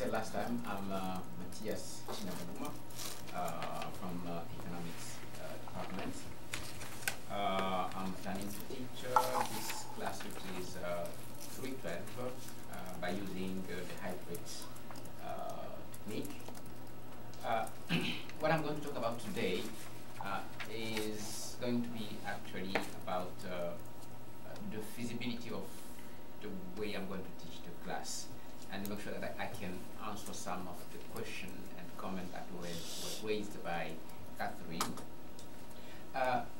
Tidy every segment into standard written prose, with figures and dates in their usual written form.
said last time, I'm Matthais Cinyabuguma from economics department. I'm planning to teach this class, which is 312, by using the hybrid technique. What I'm going to talk about today is going to be actually about the feasibility of the way I'm going to teach the class, and make sure that I can answer some of the questions and comments that were raised by Catherine.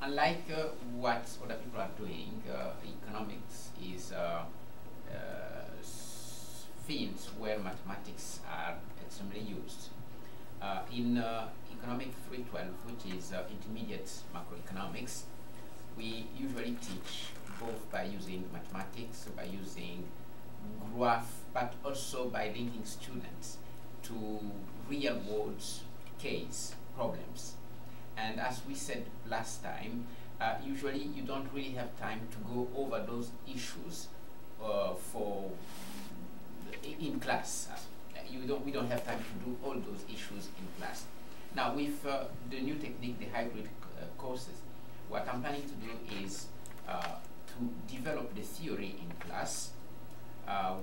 Unlike what other people are doing, economics is fields where mathematics are extremely used. In Economic 312, which is intermediate macroeconomics, we usually teach both by using mathematics, by using graph, but also by linking students to real world case problems. And as we said last time, usually you don't really have time to go over those issues in class. We don't have time to do all those issues in class. Now with the new technique, the hybrid courses, what I'm planning to do is to develop the theory in class,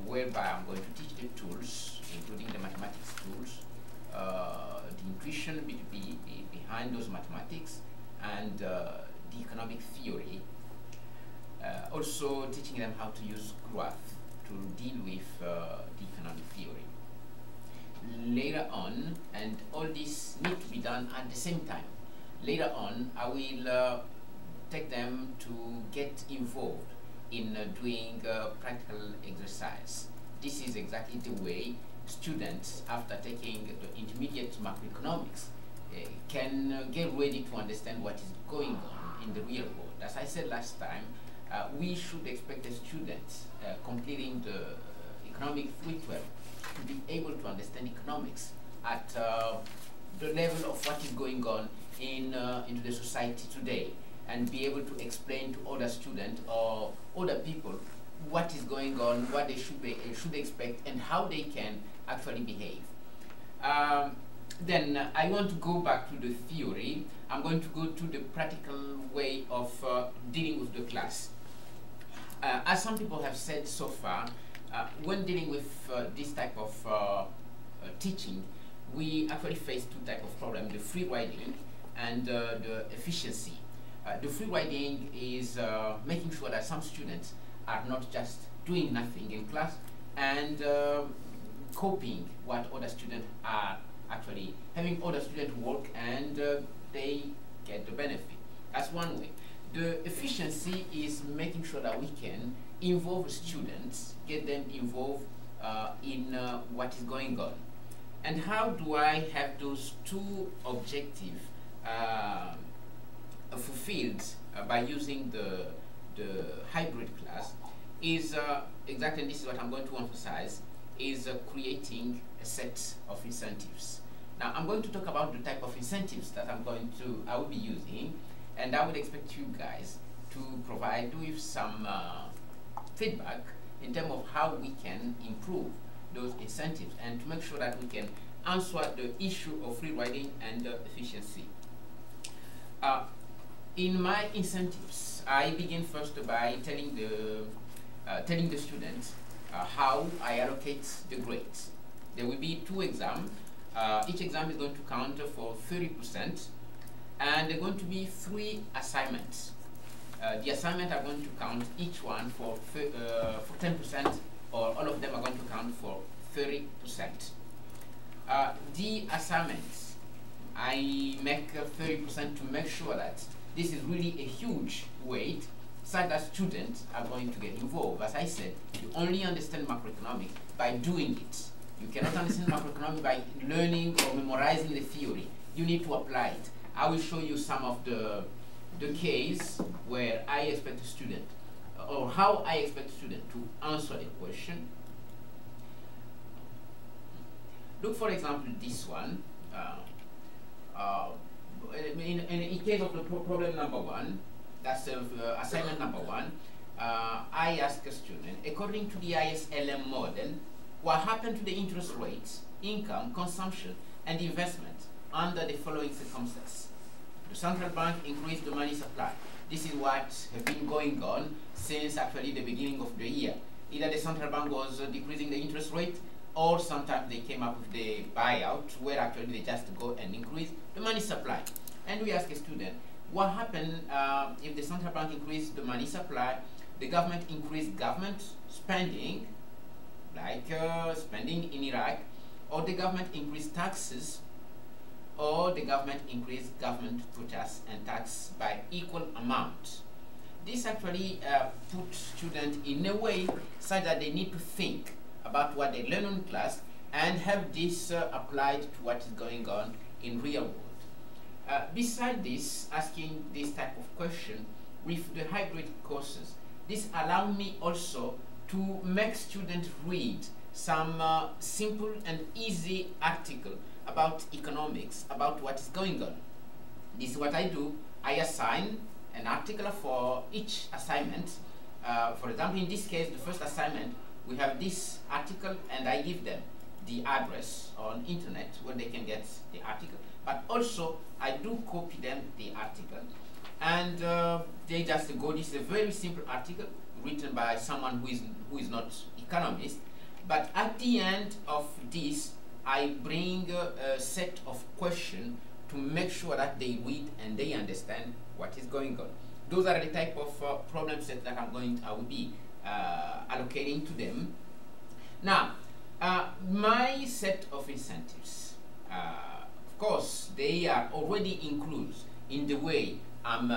whereby I'm going to teach the tools, including the mathematics tools, the intuition behind those mathematics, and the economic theory. Also teaching them how to use graph to deal with the economic theory. Later on, and all this need to be done at the same time, later on I will take them to get involved in doing practical exercise. This is exactly the way students, after taking the intermediate macroeconomics, can get ready to understand what is going on in the real world. As I said last time, we should expect the students completing the economic 312 to be able to understand economics at the level of what is going on into the society today, and be able to explain to other students or other people what is going on, what they should expect, and how they can actually behave. Then I want to go back to the theory. I'm going to go to the practical way of dealing with the class. As some people have said so far, when dealing with this type of teaching, we actually face two types of problems: the free riding and the efficiency. The free riding is making sure that some students are not just doing nothing in class and copying what other students are actually having other students work, and they get the benefit. That's one way. The efficiency is making sure that we can involve students, get them involved in what is going on. And how do I have those two objectives fulfilled by using the hybrid class? Is exactly, this is what I'm going to emphasize, is creating a set of incentives. Now I'm going to talk about the type of incentives that I will be using, and I would expect you guys to provide with some feedback in terms of how we can improve those incentives and to make sure that we can answer the issue of free riding and efficiency. In my incentives, I begin first by telling the students how I allocate the grades. There will be 2 exams. Each exam is going to count for 30%, and there are going to be 3 assignments. The assignments are going to count each one for 10%, or all of them are going to count for 30%. The assignments, I make 30% to make sure that this is really a huge weight, such that students are going to get involved. As I said, you only understand macroeconomics by doing it. You cannot understand macroeconomics by learning or memorizing the theory. You need to apply it. I will show you some of the case where I expect a student, or how I expect a student to answer a question. Look, for example, this one. In case of the problem number 1, that's assignment number 1, I ask a student, according to the ISLM model, what happened to the interest rates, income, consumption, and investment under the following circumstances. The central bank increased the money supply. This is what has been going on since actually the beginning of the year. Either the central bank was decreasing the interest rate, or sometimes they came up with the buyout, where actually they just go and increase the money supply. And we ask a student, what happened if the central bank increased the money supply, the government increased government spending, like spending in Iraq, or the government increased taxes, or the government increased government purchase and tax by equal amount. This actually puts students in a way such that they need to think about what they learn in class and have this applied to what is going on in real world. Beside this, asking this type of question with the hybrid courses, this allows me also to make students read some simple and easy article about economics, about what is going on. This is what I do. I assign an article for each assignment. For example, in this case, the first assignment, we have this article, and I give them the address on internet where they can get the article. But also, I do copy them the article, and they just go. This is a very simple article written by someone who is not economist. But at the end of this, I bring a set of questions to make sure that they read and they understand what is going on. Those are the type of problem sets that I will be allocating to them. Now, my set of incentives, of course, they are already included in the way I'm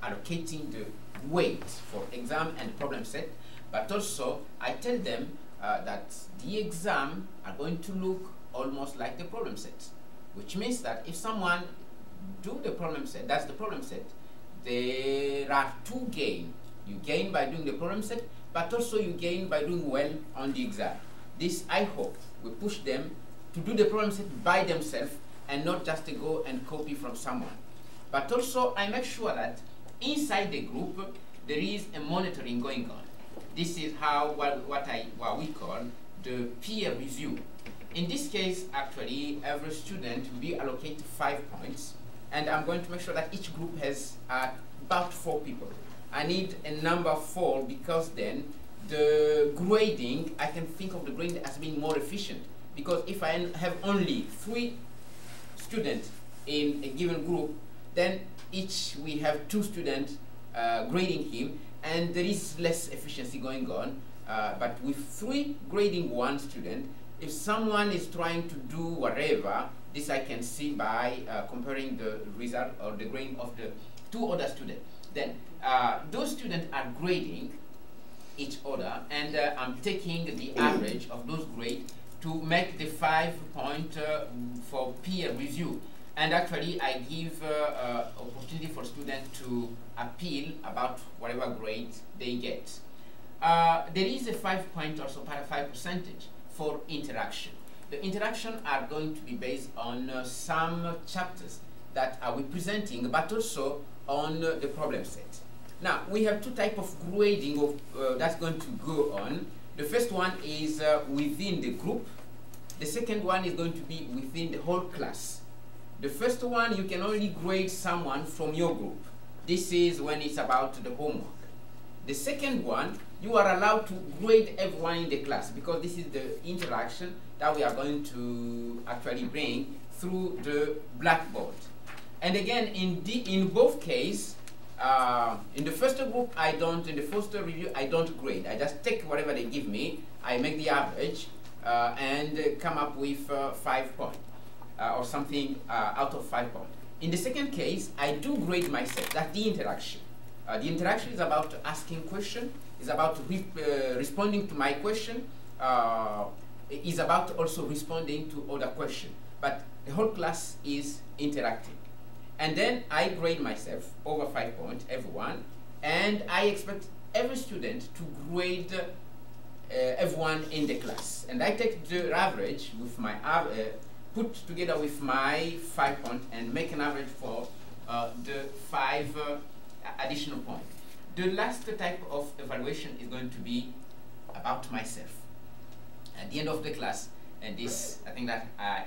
allocating the weight for exam and problem set, but also I tell them that the exam are going to look almost like the problem set, which means that if someone do the problem set, that's the problem set, there are two gains. You gain by doing the problem set, but also you gain by doing well on the exam. This, I hope, will push them to do the problem set by themselves and not just to go and copy from someone. But also, I make sure that inside the group, there is a monitoring going on. This is how what we call the peer review. In this case, actually, every student will be allocated 5 points, and I'm going to make sure that each group has about 4 people. I need a number 4 because then the grading, I can think of the grading as being more efficient. Because if I have only 3 students in a given group, then we have 2 students grading him, and there is less efficiency going on. But with 3 grading 1 student, if someone is trying to do whatever, this I can see by comparing the result or the grade of the 2 other students. Then those students are grading each other, and I'm taking the average of those grades to make the 5 point for peer review. And actually, I give opportunity for students to appeal about whatever grade they get. There is a 5 point also, 5% for interaction. The interaction are going to be based on some chapters that I will be presenting, but also on the problem set. Now, we have 2 types of grading of, that's going to go on. The first one is within the group. The second one is going to be within the whole class. The first one, you can only grade someone from your group. This is when it's about the homework. The second one, you are allowed to grade everyone in the class, because this is the interaction that we are going to actually bring through the blackboard. And again, in both cases, in the first group, in the first review, I don't grade. I just take whatever they give me, I make the average, and come up with 5 points, or something out of 5 points. In the second case, I do grade myself. That's the interaction. The interaction is about asking questions, is about responding to my question, is about also responding to other questions. But the whole class is interacting. And then I grade myself over 5 points, everyone, and I expect every student to grade everyone in the class. And I take the average with my put together with my 5 points and make an average for the 5 additional points. The last type of evaluation is going to be about myself. At the end of the class, and this I think that I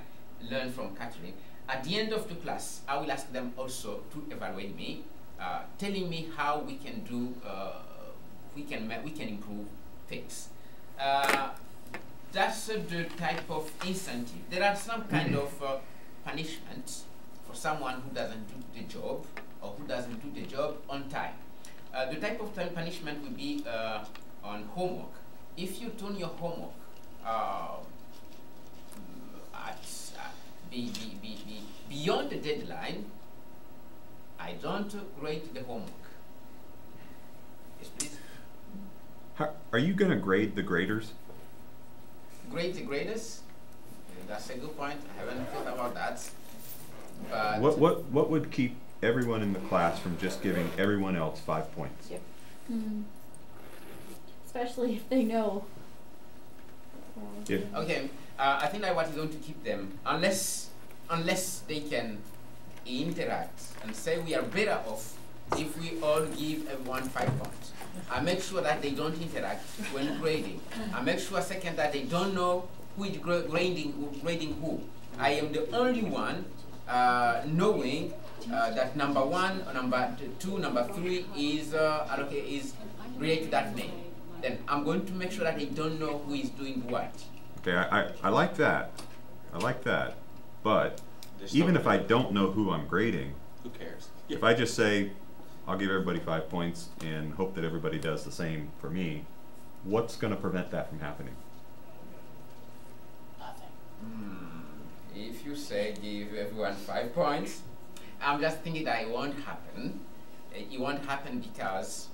learned from Catherine, at the end of the class, I will ask them also to evaluate me, telling me how we can do, we can improve things. That's the type of incentive. There are some kind of punishments for someone who doesn't do the job or who doesn't do the job on time. The type of punishment will be on homework. If you turn your homework beyond the deadline, I don't grade the homework. Yes, please. Are you going to grade the graders? Grade the graders? That's a good point. I haven't thought about that. But what would keep everyone in the class from just giving everyone else 5 points? Yep. Especially if they know. Yeah. Okay, I think what is going to keep them, unless they can interact and say we are better off if we all give everyone 5 points. I make sure that they don't interact when grading. I make sure, second, that they don't know who is grading who. I am the only one knowing that number 1, or number 2, number 3 is related to that name. Then I'm going to make sure that they don't know who is doing what. Okay, I like that. I like that. But even if I don't know who I'm grading, who cares? If I just say, I'll give everybody 5 points and hope that everybody does the same for me, what's going to prevent that from happening? Nothing. If you say give everyone 5 points, I'm just thinking that it won't happen. It won't happen because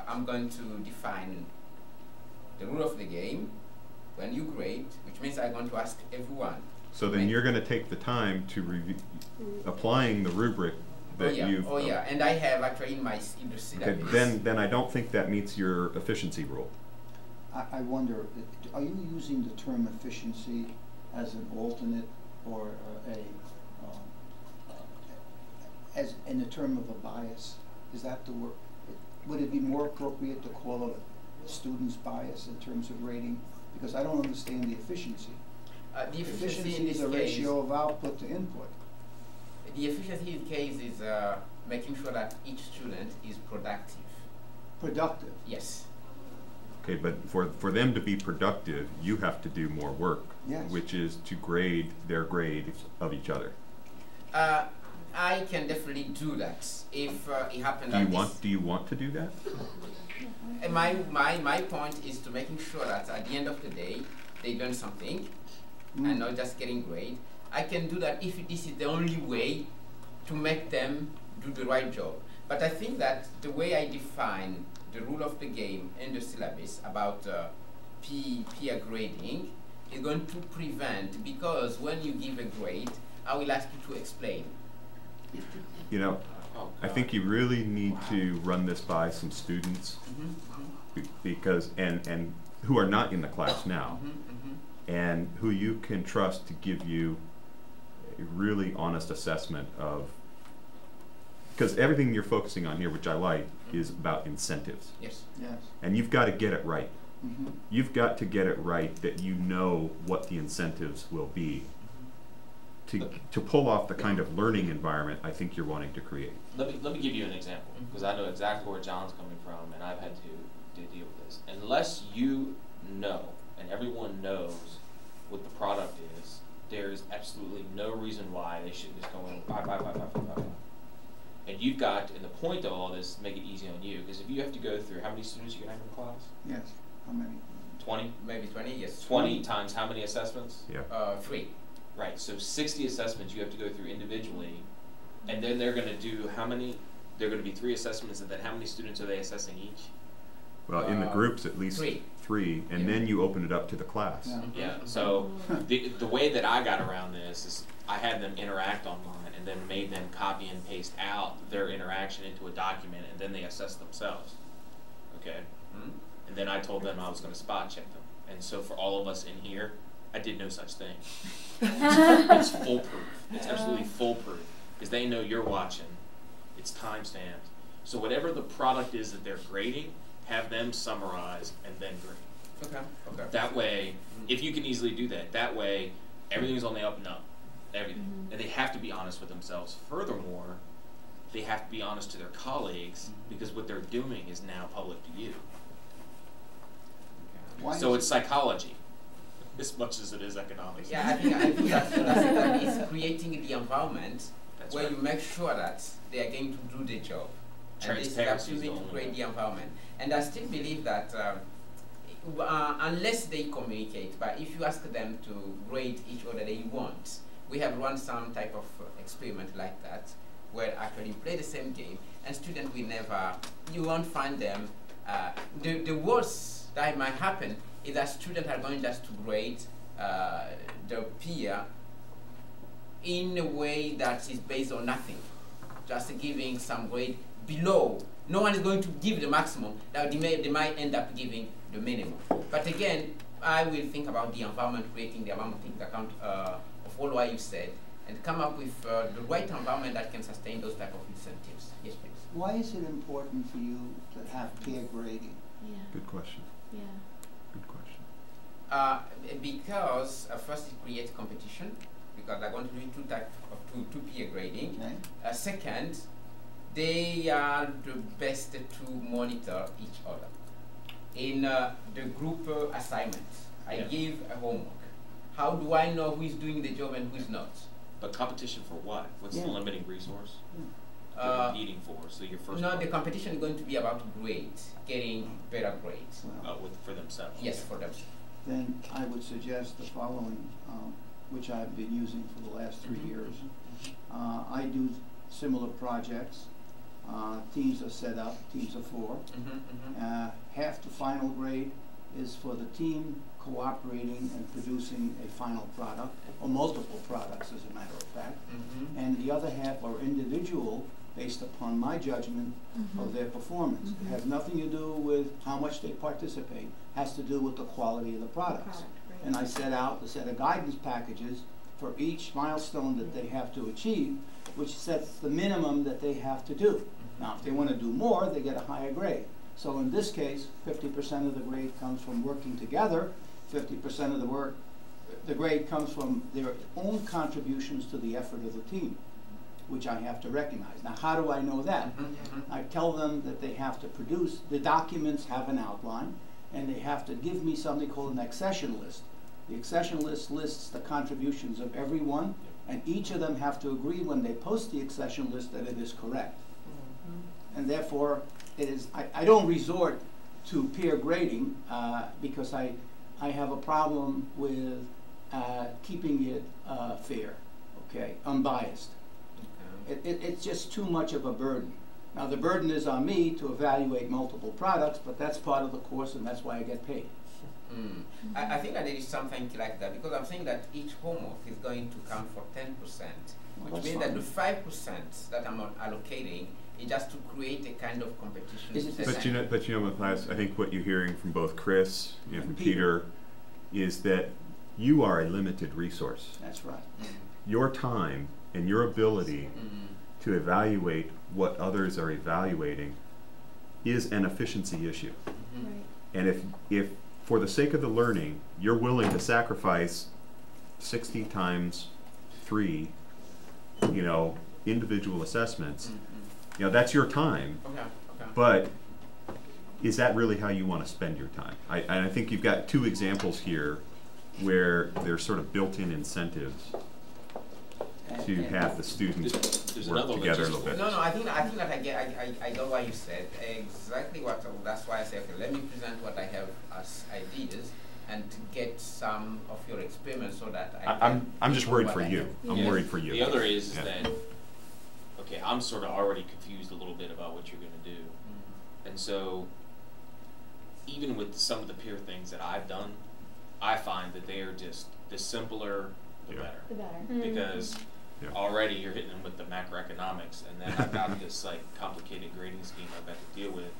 I'm going to define the rule of the game when you grade, which means I'm going to ask everyone. So then you're going to take the time to review, applying the rubric that you've... Oh yeah, and I have actually in the syllabus. Okay, then I don't think that meets your efficiency rule. I wonder, are you using the term efficiency as an alternate or as in the term of a bias? Is that the word? Would it be more appropriate to call it a student's bias in terms of rating? Because I don't understand the efficiency. The efficiency is a ratio of output to input. The efficiency in case is making sure that each student is productive. Productive? Yes. Okay, but for them to be productive, you have to do more work, yes, which is to grade their grades of each other. I can definitely do that if it happens. Do you want to do that? My point is to making sure that at the end of the day they learn something and not just getting grade. I can do that if this is the only way to make them do the right job. But I think that the way I define the rule of the game in the syllabus about peer grading is going to prevent, because when you give a grade, I will ask you to explain. You know, I think you really need to run this by some students because and who are not in the class now, and who you can trust to give you a really honest assessment of, because everything you're focusing on here, which I like, is about incentives. Yes. Yes. And you've got to get it right. You've got to get it right that you know what the incentives will be to pull off the kind of learning environment I think you're wanting to create. Let me give you an example, because I know exactly where John's coming from, and I've had to deal with this. Unless you know, and everyone knows what the product is, there's absolutely no reason why they shouldn't just go in and buy. And you've got, and the point of all this, to make it easy on you, because if you have to go through, how many students you can have in class? Yes. How many? 20? Maybe 20, yes. 20 times how many assessments? Yeah. 3. Right, so 60 assessments you have to go through individually, and then they're going to do how many? They're going to be 3 assessments, and then how many students are they assessing each? Well, in the groups, at least 3, and then you open it up to the class. Yeah, so the way that I got around this is I had them interact online and then made them copy and paste out their interaction into a document, and then they assess themselves. Okay? And then I told them I was going to spot check them. And so for all of us in here, I did no such thing. It's foolproof. It's absolutely foolproof, because they know you're watching. It's time-stamped. So whatever the product is that they're grading, have them summarize and then grade. Okay. Okay. That way, if you can easily do that, that way everything's on the up and up. Everything. And they have to be honest with themselves. Furthermore, they have to be honest to their colleagues because what they're doing is now public to you. So it's psychology as much as it is economics. Yeah, I think that is creating the environment where you make sure that they are going to do the job. And this is actually to create the environment. And I still believe that unless they communicate, but if you ask them to grade each other they want, we have run some type of experiment like that, where actually you play the same game, and students will never, you won't find them, the worst that might happen is that students are going just to grade their peer in a way that is based on nothing, just giving some grade below. No one is going to give the maximum, now they might end up giving the minimum. But again, I will think about the environment, creating the environment, take account of all what you said, and come up with the right environment that can sustain those type of incentives. Yes, please. Why is it important for you to have peer grading? Yeah. Good question. Yeah. Good question. Because first it creates competition, because I want to do two peer grading. Okay. Second, they are the best to monitor each other. In the group assignments, I give a homework. How do I know who is doing the job and who is not? But competition for what? What's the limiting resource? You're competing for, so your first. No, the competition is going to be about grades, getting better grades. Well, for themselves. Yes, for them. then I would suggest the following, which I've been using for the last 3 years. I do similar projects. Teams are set up, teams of 4. Half the final grade is for the team cooperating and producing a final product, or multiple products as a matter of fact. And the other half are individual based upon my judgment of their performance. It has nothing to do with how much they participate, it has to do with the quality of the products. And I set out a set of guidance packages for each milestone that they have to achieve, which sets the minimum that they have to do. Now, if they want to do more, they get a higher grade. So in this case, 50% of the grade comes from working together, 50% of the grade comes from their own contributions to the effort of the team, which I have to recognize. Now, how do I know that? I tell them that they have to produce, the documents have an outline, and they have to give me something called an accession list. The accession list lists the contributions of everyone, and each of them have to agree when they post the accession list that it is correct. And therefore, it is, I don't resort to peer grading because I have a problem with keeping it fair, okay, unbiased. It's just too much of a burden. Now the burden is on me to evaluate multiple products, but that's part of the course and that's why I get paid. I think that there is something like that, because I'm saying that each homework is going to count for 10%, which means that the 5% that I'm allocating is just to create a kind of competition. But you know, Matthais, I think what you're hearing from both Chris and from Peter is that you are a limited resource. That's right. Your time and your ability to evaluate what others are evaluating is an efficiency issue. And if for the sake of the learning, you're willing to sacrifice 60 times 3, you know, individual assessments, you know, that's your time. But is that really how you want to spend your time? And I think you've got 2 examples here where there's sort of built-in incentives to have the students work together a little bit. No, I think that I got what you said. Exactly what. That's why I say, okay, let me present what I have as ideas and to get some of your experiments so that I'm just worried for you. I'm worried for you. The other is that, okay, I'm sort of already confused a little bit about what you're going to do, and so even with some of the peer things that I've done, I find that they are just the simpler, the better. The better. Because already you're hitting them with the macroeconomics, and then I've got this like complicated grading scheme I've got to deal with,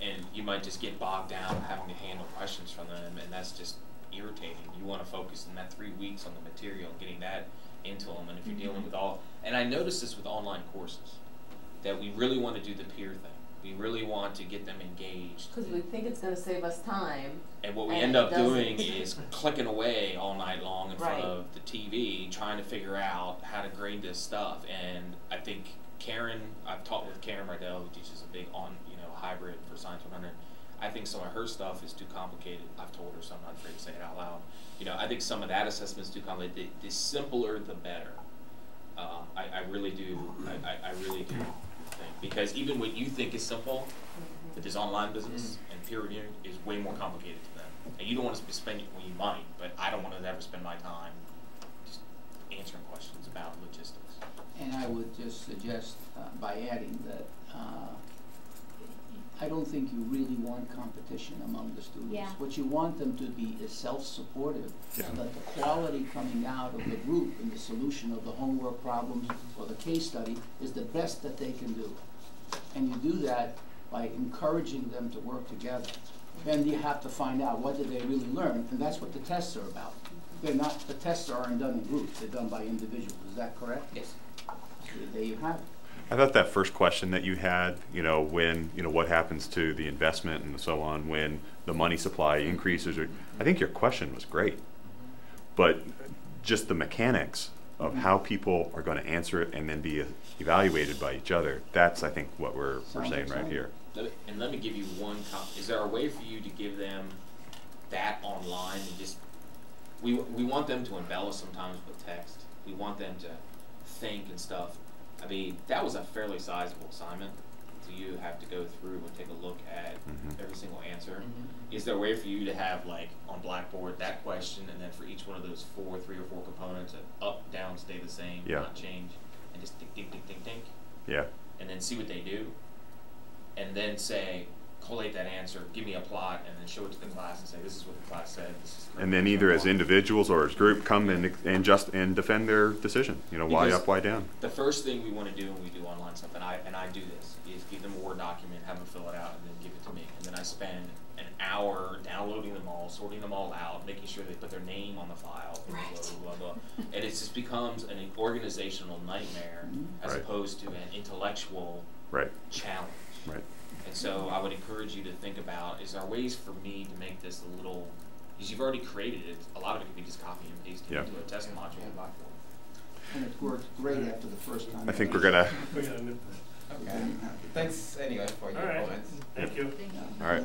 and you might just get bogged down having to handle questions from them, and that's just irritating. You want to focus in that 3 weeks on the material and getting that into them, and if you're dealing with and I noticed this with online courses, that we really want to do the peer thing, We really want to get them engaged. Because we think it's going to save us time. And what we and end it up doesn't. doing is clicking away all night long in front Right. of the TV, trying to figure out how to grade this stuff. And I think Karen, I've talked with Karen Rydell, who teaches a big hybrid for Science 100. I think some of her stuff is too complicated. I've told her, so I'm not afraid to say it out loud. I think some of that assessment is too complicated. The simpler, the better. I really do. I really do think, because even what you think is simple, with this online business and peer review, is way more complicated to them. And you don't want to spend, well, you might, but I don't want to ever spend my time just answering questions about logistics. And I would just suggest, by adding that, I don't think you really want competition among the students. Yeah. What you want them to be is self-supportive, so that the quality coming out of the group and the solution of the homework problems or the case study is the best that they can do. And you do that by encouraging them to work together. Then you have to find out what did they really learn, and that's what the tests are about. They're not, the tests aren't done in groups, they're done by individuals. Is that correct? Yes. There you have it. I thought that first question that you had, when, what happens to the investment and so on when the money supply increases, I think your question was great. But just the mechanics of how people are going to answer it and then be evaluated by each other, that's, I think, what we're saying right here. And let me give you one is there a way for you to give them that online and just, we want them to embellish sometimes with text. We want them to think and stuff. I mean, that was a fairly sizable assignment, so you have to go through and take a look at every single answer. Is there a way for you to have, like, on Blackboard, that question, and then for each one of those 3 or 4 components, up, down, stay the same, not change, and just think, think, think, think, think? Yeah. And then see what they do, and then say, collate that answer, give me a plot, and then show it to the class and say, this is what the class said, this is correct. And then either as individuals or as group come and defend their decision, why up, why down. The first thing we want to do when we do online stuff, and I do this, is give them a Word document, have them fill it out, and then give it to me. And then I spend an hour downloading them all, sorting them all out, making sure they put their name on the file, blah, blah, blah, blah. And it just becomes an organizational nightmare as opposed to an intellectual challenge. Right. And so I would encourage you to think about, is there ways for me to make this a little, because you've already created it, a lot of it can be just copy and paste into a test module in Blackboard. And it worked great after the first time. I think we're going to... Okay. Thanks anyway for your comments. Thank you. All right.